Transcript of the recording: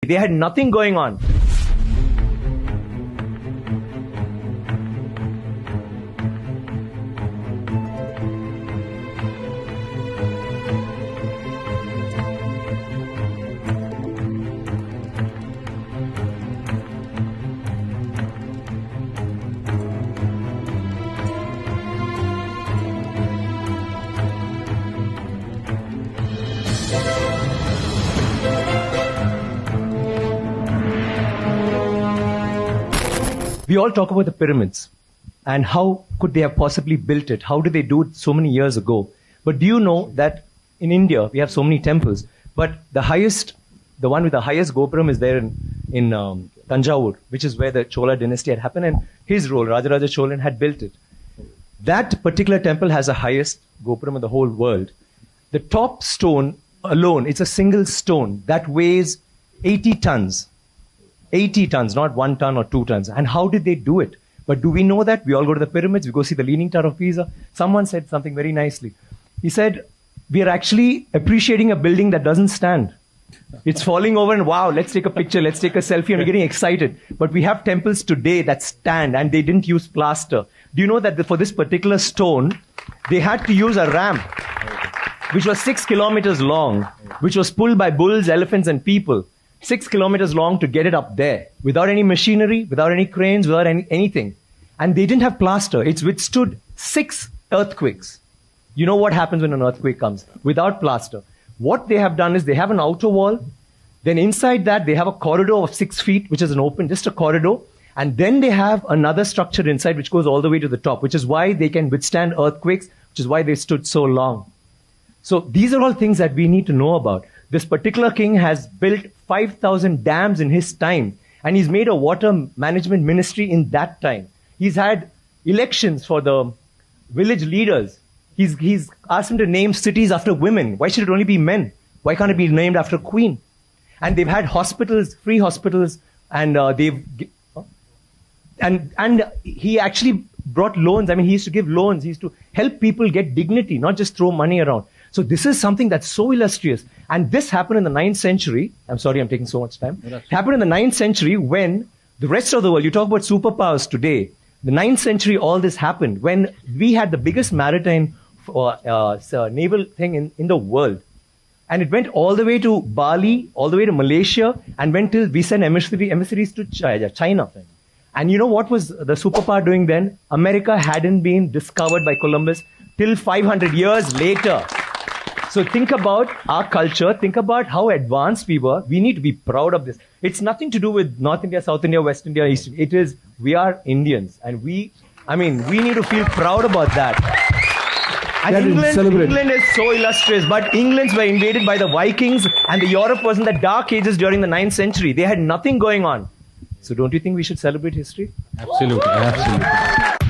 They had nothing going on. We all talk about the pyramids and how could they have possibly built it? How did they do it so many years ago? But do you know that in India, we have so many temples, but the one with the highest Gopuram is there in Tanjavur, which is where the Chola dynasty had happened, and his role, Rajaraja Cholan, had built it. That particular temple has the highest Gopuram in the whole world. The top stone alone, it's a single stone that weighs 80 tons. 80 tons, not 1 ton or 2 tons. And how did they do it? But do we know that? We all go to the pyramids, we go see the Leaning Tower of Pisa. Someone said something very nicely. He said, we are actually appreciating a building that doesn't stand. It's falling over and wow, let's take a picture, let's take a selfie, and we're getting excited. But we have temples today that stand and they didn't use plaster. Do you know that for this particular stone, they had to use a ramp, which was 6 kilometers long, which was pulled by bulls, elephants, and people. 6 kilometers long to get it up there, without any machinery, without any cranes, without anything. And they didn't have plaster. It's withstood 6 earthquakes. You know what happens when an earthquake comes? Without plaster. What they have done is they have an outer wall. Then inside that, they have a corridor of 6 feet, which is an open, just a corridor. And then they have another structure inside, which goes all the way to the top, which is why they can withstand earthquakes, which is why they stood so long. So these are all things that we need to know about. This particular king has built 5,000 dams in his time, and he's made a water management ministry in that time. He's had elections for the village leaders. He's asked them to name cities after women. Why should it only be men? Why can't it be named after a queen? And they've had hospitals, free hospitals, and he actually brought loans. I mean, he used to give loans. He used to help people get dignity, not just throw money around. So this is something that's so illustrious. And this happened in the 9th century. I'm sorry I'm taking so much time. It happened in the 9th century when the rest of the world, you talk about superpowers today, the 9th century all this happened when we had the biggest maritime naval thing in the world. And it went all the way to Bali, all the way to Malaysia, and went till we sent emissaries to China. And you know what was the superpower doing then? America hadn't been discovered by Columbus till 500 years later. So think about our culture, think about how advanced we were. We need to be proud of this. It's nothing to do with North India, South India, West India, East India. It is, we are Indians. And we need to feel proud about that. And England is so illustrious, but Englands were invaded by the Vikings, and the Europe was in the dark ages during the 9th century. They had nothing going on. So don't you think we should celebrate history? Absolutely, absolutely.